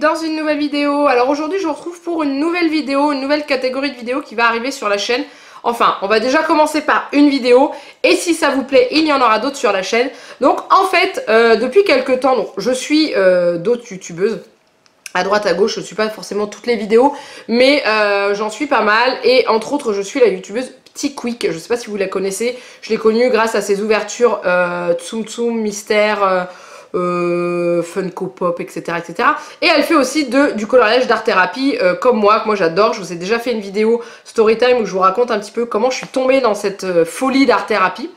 dans une nouvelle vidéo. Alors aujourd'hui je vous retrouve pour une nouvelle vidéo, une nouvelle catégorie de vidéos qui va arriver sur la chaîne. Enfin, on va déjà commencer par une vidéo et si ça vous plaît, il y en aura d'autres sur la chaîne. Donc en fait, depuis quelques temps, donc, je suis d'autres youtubeuses. À droite, à gauche, je ne suis pas forcément toutes les vidéos, mais j'en suis pas mal. Et entre autres, je suis la youtubeuse Petit Quick. Je ne sais pas si vous la connaissez. Je l'ai connue grâce à ses ouvertures Tsum Tsum, Mystère, Funko Pop, etc., etc. Et elle fait aussi du coloriage d'art thérapie comme moi, que moi j'adore. Je vous ai déjà fait une vidéo story time où je vous raconte un petit peu comment je suis tombée dans cette folie d'art thérapie.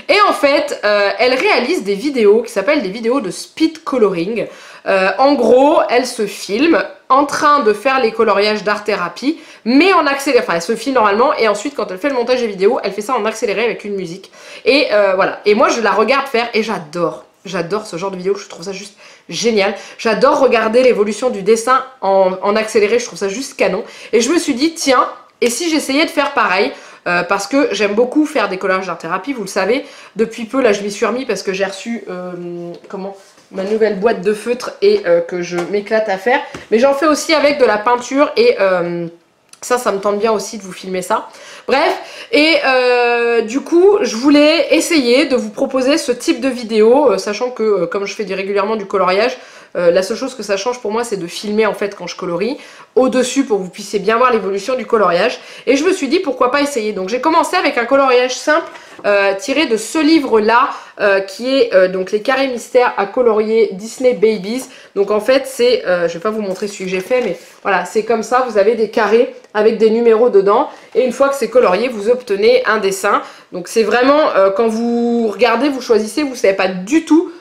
Et en fait, elle réalise des vidéos qui s'appellent des vidéos de speed coloring. En gros, elle se filme en train de faire les coloriages d'art thérapie, mais en accéléré. Enfin, elle se filme normalement et ensuite, quand elle fait le montage des vidéos, elle fait ça en accéléré avec une musique. Et voilà. Et moi, je la regarde faire et j'adore. J'adore ce genre de vidéo, je trouve ça juste génial. J'adore regarder l'évolution du dessin en accéléré, je trouve ça juste canon. Et je me suis dit, tiens, et si j'essayais de faire pareil parce que j'aime beaucoup faire des collages d'art thérapie, vous le savez. Depuis peu, là, je m'y suis remis parce que j'ai reçu, ma nouvelle boîte de feutre et que je m'éclate à faire. Mais j'en fais aussi avec de la peinture et ça me tente bien aussi de vous filmer ça. Bref, et du coup, je voulais essayer de vous proposer ce type de vidéo, sachant que comme je fais régulièrement du coloriage, la seule chose que ça change pour moi, c'est de filmer en fait quand je colorie au-dessus pour que vous puissiez bien voir l'évolution du coloriage. Et je me suis dit pourquoi pas essayer. Donc j'ai commencé avec un coloriage simple tiré de ce livre-là qui est donc les carrés mystères à colorier Disney Babies. Donc en fait c'est, je vais pas vous montrer celui que j'ai fait, mais voilà, c'est comme ça, vous avez des carrés avec des numéros dedans et une fois que c'est colorié, vous obtenez un dessin. Donc c'est vraiment, quand vous regardez, vous choisissez, vous savez pas du tout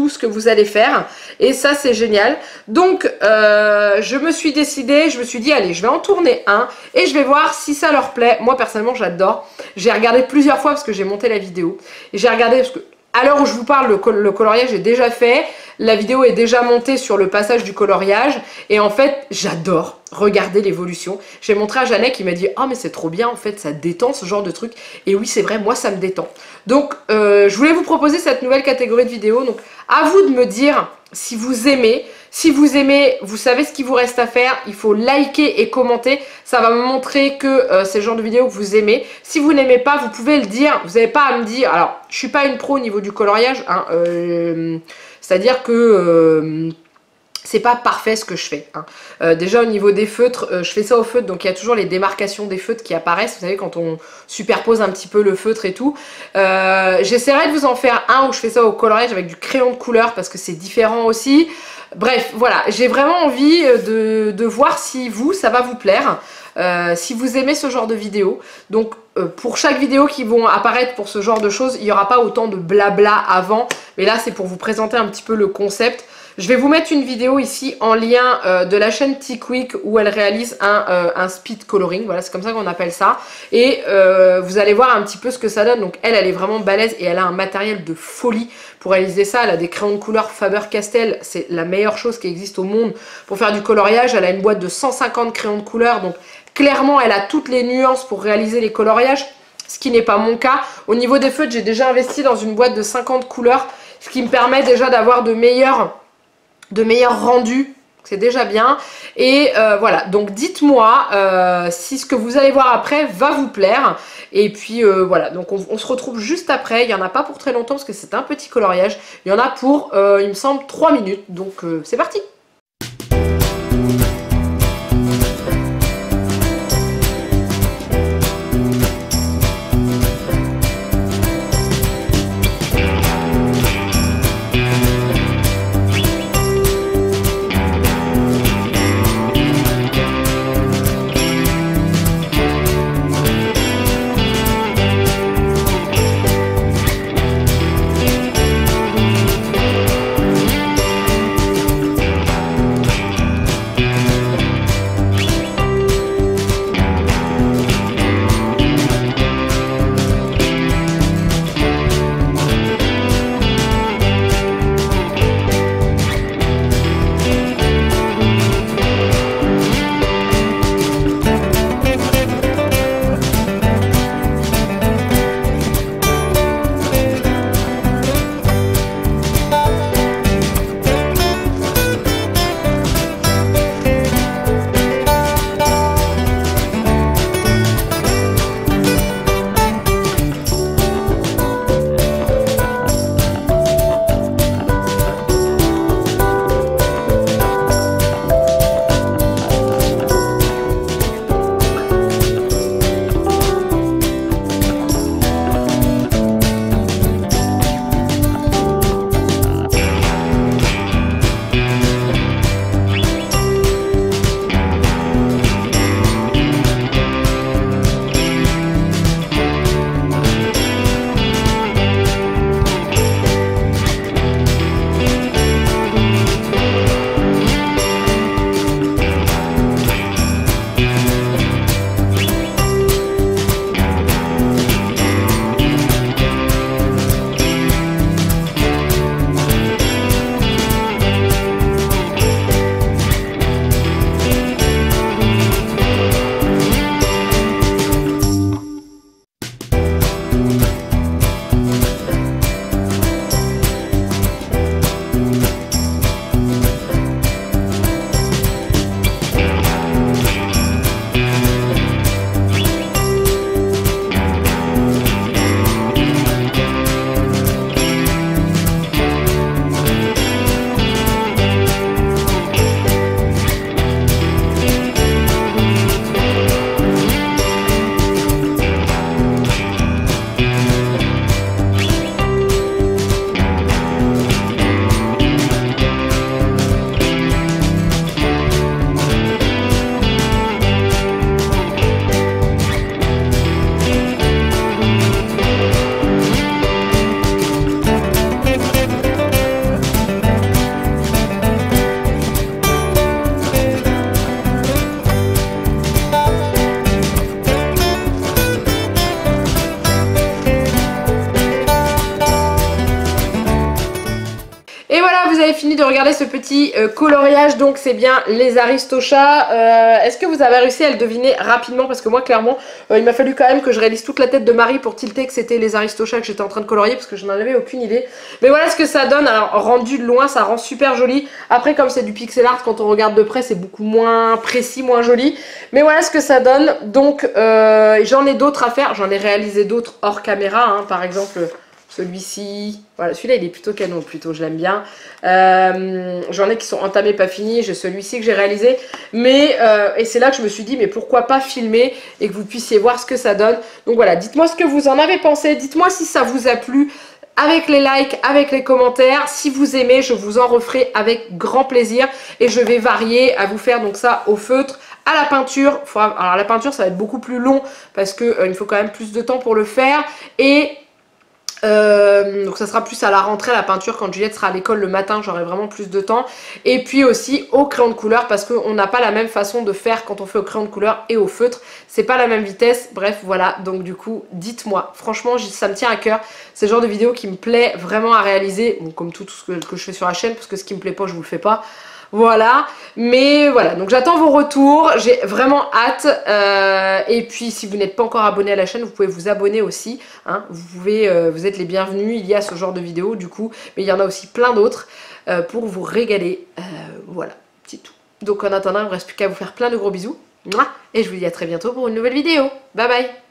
ce que vous allez faire et ça c'est génial. Donc je me suis décidée, je me suis dit allez, je vais en tourner un et je vais voir si ça leur plaît. Moi personnellement j'adore, j'ai regardé plusieurs fois parce que j'ai monté la vidéo et j'ai regardé parce que à l'heure où je vous parle, le coloriage est déjà fait, la vidéo est déjà montée sur le passage du coloriage et en fait j'adore regarder l'évolution. J'ai montré à Jeannette qui m'a dit « Ah mais c'est trop bien en fait, ça détend ce genre de truc » et oui c'est vrai, moi ça me détend. Donc je voulais vous proposer cette nouvelle catégorie de vidéos, donc à vous de me dire si vous aimez. Si vous aimez, vous savez ce qu'il vous reste à faire, il faut liker et commenter, ça va me montrer que c'est le genre de vidéo que vous aimez. Si vous n'aimez pas, vous pouvez le dire, vous n'avez pas à me dire, alors je suis pas une pro au niveau du coloriage, hein, c'est-à-dire que c'est pas parfait ce que je fais. Hein. Déjà au niveau des feutres, je fais ça au feutre, donc il y a toujours les démarcations des feutres qui apparaissent, vous savez quand on superpose un petit peu le feutre et tout. J'essaierai de vous en faire un où je fais ça au coloriage avec du crayon de couleur parce que c'est différent aussi. Bref, voilà, j'ai vraiment envie de voir si ça va vous plaire, si vous aimez ce genre de vidéos. Donc pour chaque vidéo qui vont apparaître pour ce genre de choses, il n'y aura pas autant de blabla avant, mais là c'est pour vous présenter un petit peu le concept. Je vais vous mettre une vidéo ici en lien de la chaîne Petit Quick où elle réalise un speed coloring, voilà c'est comme ça qu'on appelle ça. Et vous allez voir un petit peu ce que ça donne, donc elle est vraiment balèze et elle a un matériel de folie pour réaliser ça. Elle a des crayons de couleur Faber-Castell, c'est la meilleure chose qui existe au monde pour faire du coloriage. Elle a une boîte de 150 crayons de couleur, donc clairement elle a toutes les nuances pour réaliser les coloriages, ce qui n'est pas mon cas. Au niveau des feutres, j'ai déjà investi dans une boîte de 50 couleurs, ce qui me permet déjà d'avoir de meilleurs rendus, c'est déjà bien. Et voilà, donc dites-moi si ce que vous allez voir après va vous plaire. Et puis voilà, donc on se retrouve juste après. Il n'y en a pas pour très longtemps parce que c'est un petit coloriage. Il y en a pour, il me semble, 3 minutes. Donc c'est parti. regardez ce petit coloriage, donc c'est bien les Aristochats. Est-ce que vous avez réussi à le deviner rapidement? Parce que moi clairement il m'a fallu quand même que je réalise toute la tête de Marie pour tilter que c'était les Aristochats que j'étais en train de colorier, parce que je n'en avais aucune idée. Mais voilà ce que ça donne. Alors rendu de loin ça rend super joli. Après comme c'est du pixel art, quand on regarde de près c'est beaucoup moins précis, moins joli. Mais voilà ce que ça donne. Donc j'en ai d'autres à faire, j'en ai réalisé d'autres hors caméra, hein. Par exemple celui-ci, voilà, celui-là il est plutôt canon, plutôt, je l'aime bien. J'en ai qui sont entamés, pas finis, j'ai celui-ci que j'ai réalisé. Mais, et c'est là que je me suis dit, mais pourquoi pas filmer et que vous puissiez voir ce que ça donne. Donc voilà, dites-moi ce que vous en avez pensé, dites-moi si ça vous a plu, avec les likes, avec les commentaires. Si vous aimez, je vous en referai avec grand plaisir. Et je vais varier à vous faire donc ça au feutre, à la peinture. Alors la peinture, ça va être beaucoup plus long parce que il faut quand même plus de temps pour le faire. Et donc ça sera plus à la rentrée, la peinture, quand Juliette sera à l'école le matin, j'aurai vraiment plus de temps. Et puis aussi au crayon de couleur, parce qu'on n'a pas la même façon de faire quand on fait au crayon de couleur et au feutre, c'est pas la même vitesse. Bref voilà, donc du coup dites-moi, franchement ça me tient à cœur, c'est le genre de vidéo qui me plaît vraiment à réaliser, bon, comme tout ce que je fais sur la chaîne, parce que ce qui me plaît pas je vous le fais pas. Voilà, mais voilà, donc j'attends vos retours, j'ai vraiment hâte. Et puis si vous n'êtes pas encore abonné à la chaîne, vous pouvez vous abonner aussi, hein. Vous êtes les bienvenus, il y a ce genre de vidéos du coup, mais il y en a aussi plein d'autres pour vous régaler. Voilà, c'est tout. Donc en attendant, il ne me reste plus qu'à vous faire plein de gros bisous, et je vous dis à très bientôt pour une nouvelle vidéo. Bye bye.